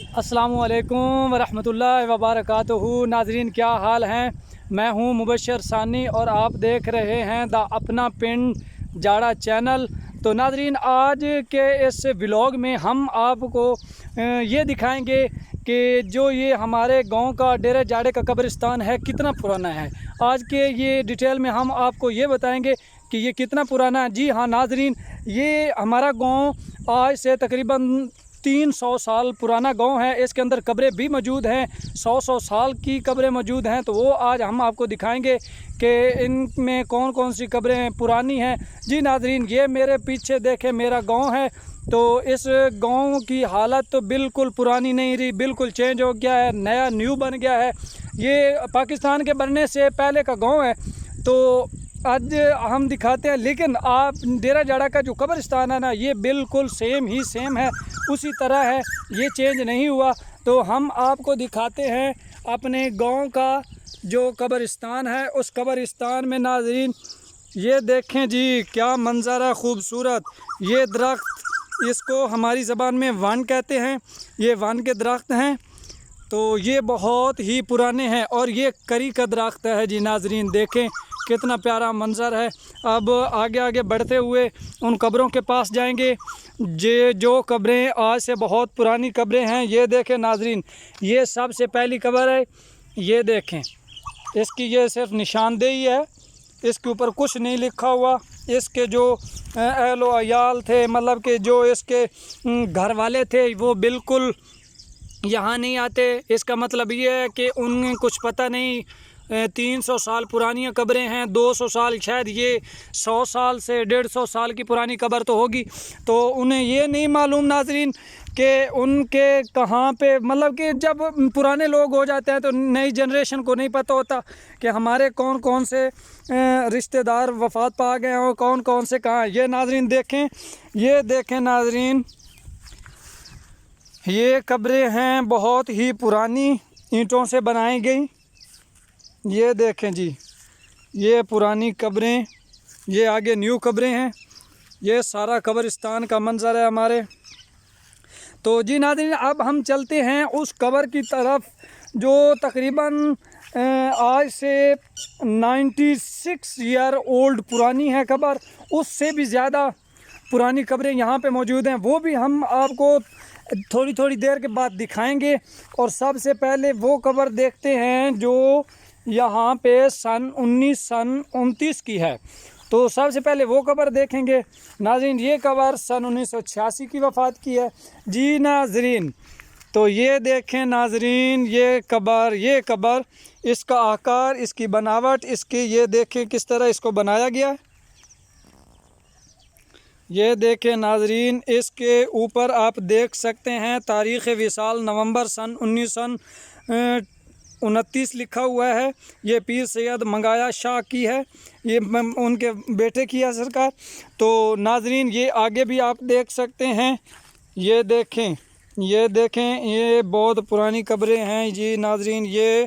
السلام علیکم ورحمۃ اللہ وبرکاتہ۔ ناظرین کیا حال ہیں؟ میں ہوں مبشر ثانی اور آپ دیکھ رہے ہیں دا اپنا پنڈ جاڑا چینل۔ تو ناظرین آج کے اس ولاگ میں ہم آپ کو یہ دکھائیں گے کہ جو یہ ہمارے گاؤں کا ڈیرہ جاڑے کا قبرستان ہے کتنا پرانا ہے۔ آج کے یہ ڈیٹیل میں ہم آپ کو یہ بتائیں گے کہ یہ کتنا پرانا ہے۔ جی ہاں ناظرین، یہ ہمارا گاؤں آج سے تقریباً 300 سال پرانا گاؤں ہے۔ اس کے اندر قبریں بھی موجود ہیں، 100 سال کی قبریں موجود ہیں۔ تو وہ آج ہم آپ کو دکھائیں گے کہ ان میں کون کون سی قبریں پرانی ہیں۔ جی ناظرین، یہ میرے پیچھے دیکھیں میرا گاؤں ہے۔ تو اس گاؤں کی حالت تو بالکل پرانی نہیں رہی، بالکل چینج ہو گیا ہے، نیو بن گیا ہے۔ یہ پاکستان کے بننے سے پہلے کا گاؤں ہے۔ تو آج ہم دکھاتے ہیں، لیکن آپ ڈیرہ جاڑا کا جو قبرستان ہے نا، یہ بالکل سیم ہے، اسی طرح ہے، یہ چینج نہیں ہوا۔ تو ہم آپ کو دکھاتے ہیں اپنے گاؤں کا جو قبرستان ہے۔ اس قبرستان میں ناظرین یہ دیکھیں جی کیا منظر ہے خوبصورت۔ یہ درخت، اس کو ہماری زبان میں ون کہتے ہیں، یہ ون کے درخت ہیں۔ تو یہ بہت ہی پرانے ہیں اور یہ کری کا درخت ہے جی ناظرین، دیکھیں کتنا پیارا منظر ہے۔ اب آگے بڑھتے ہوئے ان قبروں کے پاس جائیں گے جو قبریں آج سے بہت پرانی قبریں ہیں۔ یہ دیکھیں ناظرین، یہ سب سے پہلی قبر ہے، یہ دیکھیں اس کی یہ صرف نشاندہی ہے، اس کے اوپر کچھ نہیں لکھا ہوا۔ اس کے جو اہل و عیال تھے، مطلب کہ جو اس کے گھر والے تھے، وہ بالکل یہاں نہیں آتے۔ اس کا مطلب یہ ہے کہ انہیں کچھ پتہ نہیں۔ 300 سال پرانی قبریں ہیں، 200 سال، شاید یہ 100 سال سے 150 سال کی پرانی قبر تو ہوگی۔ تو انہیں یہ نہیں معلوم ناظرین کہ ان کے کہاں پہ، مطلب کہ جب پرانے لوگ ہو جاتے ہیں تو نئی جنریشن کو نہیں پتہ ہوتا کہ ہمارے کون کون سے رشتہ دار وفات پا گئے ہیں اور کون کون سے کہاں ہیں۔ یہ ناظرین دیکھیں، یہ دیکھیں ناظرین، یہ قبریں ہیں بہت ہی پرانی، اینٹوں سے بنائی گئی۔ یہ دیکھیں جی، یہ پرانی قبریں، یہ آگے نیو قبریں ہیں۔ یہ سارا قبرستان کا منظر ہے ہمارے۔ تو جی ناظرین، اب ہم چلتے ہیں اس قبر کی طرف جو تقریباً آج سے 96 ایئر اولڈ پرانی ہے قبر۔ اس سے بھی زیادہ پرانی قبریں یہاں پہ موجود ہیں، وہ بھی ہم آپ کو تھوڑی دیر کے بعد دکھائیں گے۔ اور سب سے پہلے وہ قبر دیکھتے ہیں جو یہاں پہ سن 1929 کی ہے۔ تو سب سے پہلے وہ قبر دیکھیں گے ناظرین۔ یہ قبر سن 1986 کی وفات کی ہے جی ناظرین۔ تو یہ دیکھیں ناظرین، یہ قبر، اس کا آکار، اس کی بناوٹ، اس کی یہ دیکھیں کس طرح اس کو بنایا گیا ہے۔ یہ دیکھیں ناظرین، اس کے اوپر آپ دیکھ سکتے ہیں تاریخ وصال نومبر سن 1929 لکھا ہوا ہے۔ یہ پیر سید منگایا شاہ کی ہے، یہ ان کے بیٹے کی ہے سرکار۔ تو ناظرین یہ آگے بھی آپ دیکھ سکتے ہیں، یہ دیکھیں، یہ بہت پرانی قبریں ہیں جی ناظرین۔ یہ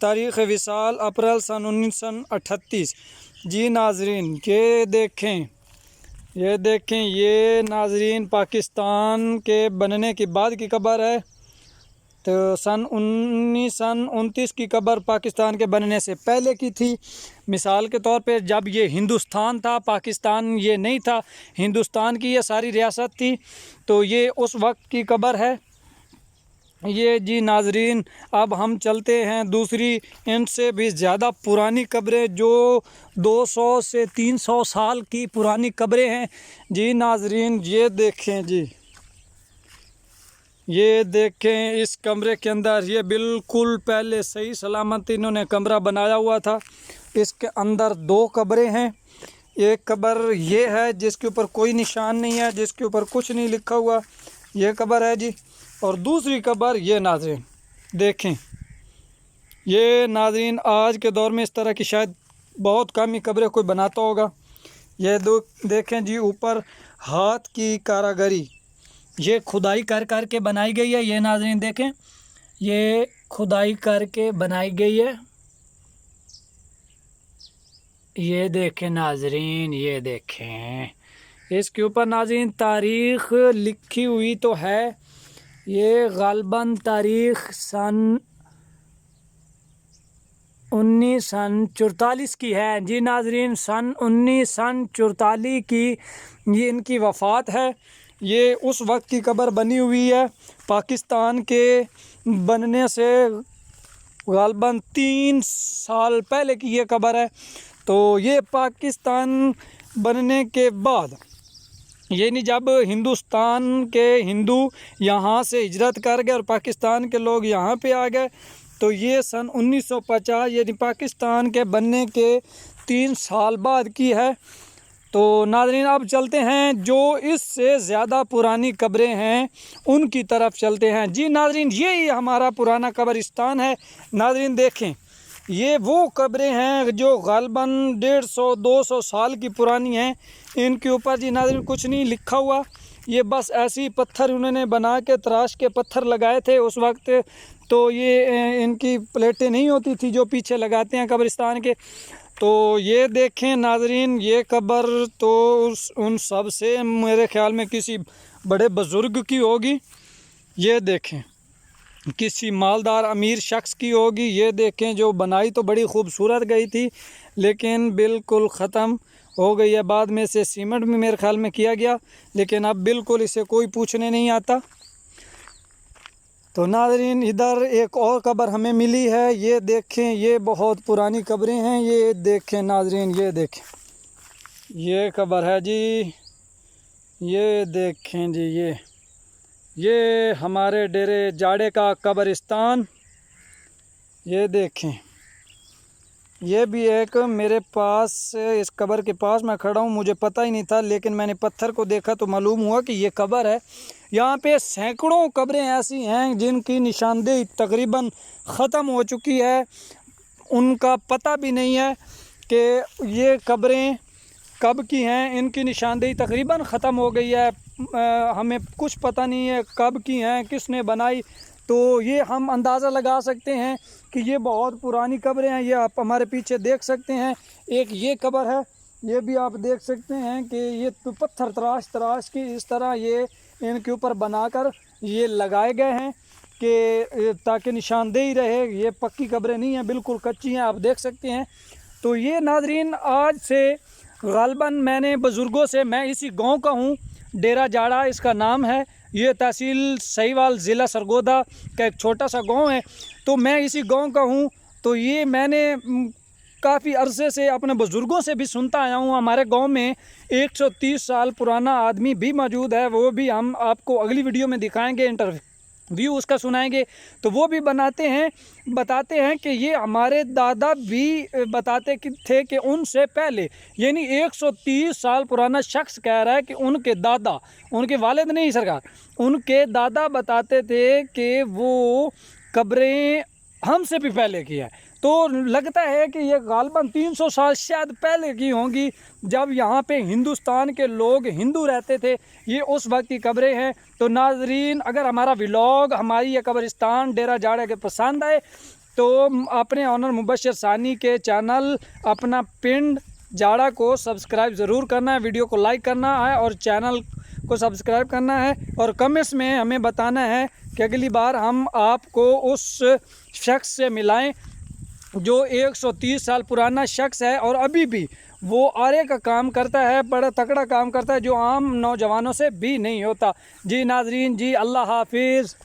تاریخ وصال اپریل سن 1938 جی ناظرین۔ یہ دیکھیں یہ ناظرین پاکستان کے بننے کے بعد کی قبر ہے۔ تو سن 1929 کی قبر پاکستان کے بننے سے پہلے کی تھی۔ مثال کے طور پہ جب یہ ہندوستان تھا، پاکستان یہ نہیں تھا، ہندوستان کی یہ ساری ریاست تھی، تو یہ اس وقت کی قبر ہے یہ جی ناظرین۔ اب ہم چلتے ہیں دوسری ان سے بھی زیادہ پرانی قبریں جو 200 سے 300 سال کی پرانی قبریں ہیں جی ناظرین۔ یہ دیکھیں جی، یہ دیکھیں اس کمرے کے اندر، یہ بالکل پہلے صحیح سلامت انہوں نے کمرہ بنایا ہوا تھا۔ اس کے اندر 2 قبریں ہیں۔ ایک قبر یہ ہے جس کے اوپر کوئی نشان نہیں ہے، جس کے اوپر کچھ نہیں لکھا ہوا، یہ قبر ہے جی۔ اور دوسری قبر یہ ناظرین دیکھیں، یہ ناظرین آج کے دور میں اس طرح کی شاید بہت کم ہی قبریں کوئی بناتا ہوگا۔ یہ دیکھیں جی، اوپر ہاتھ کی کاراگری، یہ کھدائی کر کے بنائی گئی ہے۔ یہ ناظرین دیکھیں، یہ کھدائی کر کے بنائی گئی ہے۔ یہ دیکھیں ناظرین، یہ دیکھیں اس کے اوپر ناظرین تاریخ لکھی ہوئی تو ہے، یہ غالباً تاریخ سن 1944 کی ہے جی ناظرین، سن 1944 کی یہ ان کی وفات ہے۔ یہ اس وقت کی قبر بنی ہوئی ہے، پاکستان کے بننے سے غالباً 3 سال پہلے کی یہ قبر ہے۔ تو یہ پاکستان بننے کے بعد، یعنی جب ہندوستان کے ہندو یہاں سے ہجرت کر گئے اور پاکستان کے لوگ یہاں پہ آ گئے، تو یہ سن 1950 یعنی پاکستان کے بننے کے 3 سال بعد کی ہے۔ تو ناظرین اب چلتے ہیں جو اس سے زیادہ پرانی قبریں ہیں ان کی طرف چلتے ہیں۔ جی ناظرین یہی ہمارا پرانا قبرستان ہے۔ ناظرین دیکھیں، یہ وہ قبریں ہیں جو غالباً 150-200 سال کی پرانی ہیں۔ ان کے اوپر جی ناظرین کچھ نہیں لکھا ہوا، یہ بس ایسی پتھر انہوں نے بنا کے تراش کے پتھر لگائے تھے اس وقت۔ تو یہ ان کی پلیٹیں نہیں ہوتی تھی جو پیچھے لگاتے ہیں قبرستان کے۔ تو یہ دیکھیں ناظرین، یہ قبر تو ان سب سے میرے خیال میں کسی بڑے بزرگ کی ہوگی۔ یہ دیکھیں کسی مالدار امیر شخص کی ہوگی۔ یہ دیکھیں جو بنائی تو بڑی خوبصورت گئی تھی لیکن بالکل ختم ہو گئی ہے۔ بعد میں سے سیمنٹ میں میرے خیال میں کیا گیا، لیکن اب بالکل اسے کوئی پوچھنے نہیں آتا۔ تو ناظرین ادھر ایک اور قبر ہمیں ملی ہے، یہ دیکھیں، یہ بہت پرانی قبریں ہیں۔ یہ دیکھیں ناظرین، یہ دیکھیں، یہ قبر ہے جی، یہ دیکھیں جی، یہ ہمارے ڈیرے جاڑے کا قبرستان۔ یہ دیکھیں، یہ بھی ایک میرے پاس، اس قبر کے پاس میں کھڑا ہوں، مجھے پتہ ہی نہیں تھا لیکن میں نے پتھر کو دیکھا تو معلوم ہوا کہ یہ قبر ہے۔ یہاں پہ سینکڑوں قبریں ایسی ہیں جن کی نشاندہی تقریباً ختم ہو چکی ہے، ان کا پتہ بھی نہیں ہے کہ یہ قبریں کب کی ہیں، ان کی نشاندہی تقریباً ختم ہو گئی ہے۔ ہمیں کچھ پتہ نہیں ہے کب کی ہیں، کس نے بنائی۔ تو یہ ہم اندازہ لگا سکتے ہیں کہ یہ بہت پرانی قبریں ہیں۔ یہ آپ ہمارے پیچھے دیکھ سکتے ہیں، ایک یہ قبر ہے، یہ بھی آپ دیکھ سکتے ہیں کہ یہ تو پتھر تراش کی اس طرح یہ ان کے اوپر بنا کر یہ لگائے گئے ہیں کہ تاکہ نشاندہی رہے۔ یہ پکی قبریں نہیں ہیں، بالکل کچی ہیں، آپ دیکھ سکتے ہیں۔ تو یہ ناظرین آج سے غالباً میں نے بزرگوں سے، میں اسی گاؤں کا ہوں، ڈیرہ جاڑا اس کا نام ہے، یہ تحصیل سہیوال ضلع سرگودا کا ایک چھوٹا سا گاؤں ہے۔ تو میں اسی گاؤں کا ہوں، تو یہ میں نے کافی عرصے سے اپنے بزرگوں سے بھی سنتا آیا ہوں۔ ہمارے گاؤں میں 130 سال پرانا آدمی بھی موجود ہے، وہ بھی ہم آپ کو اگلی ویڈیو میں دکھائیں گے، انٹرویو اس کا سنائیں گے۔ تو وہ بھی بتاتے ہیں کہ یہ ہمارے دادا بھی بتاتے تھے کہ ان سے پہلے، یعنی 130 سال پرانا شخص کہہ رہا ہے کہ ان کے دادا، ان کے والد نہیں سرکار، ان کے دادا بتاتے تھے کہ وہ قبریں ہم سے بھی پہلے کی ہے۔ تو لگتا ہے کہ یہ غالباً 300 سال شاید پہلے کی ہوں گی، جب یہاں پہ ہندوستان کے لوگ ہندو رہتے تھے۔ یہ اس وقت کی قبریں ہیں۔ تو ناظرین اگر ہمارا ولاگ، ہماری یہ قبرستان ڈیرہ جاڑے کے پسند آئے تو اپنے آنر مبشر ثانی کے چینل اپنا پنڈ جاڑا کو سبسکرائب ضرور کرنا ہے، ویڈیو کو لائک کرنا ہے اور چینل کو سبسکرائب کرنا ہے، اور کمنٹس میں ہمیں بتانا ہے کہ اگلی بار ہم آپ کو اس شخص سے ملائیں جو 130 سال پرانا شخص ہے اور ابھی بھی وہ آرے کا کام کرتا ہے، بڑا تکڑا کام کرتا ہے جو عام نوجوانوں سے بھی نہیں ہوتا۔ جی ناظرین، جی اللہ حافظ۔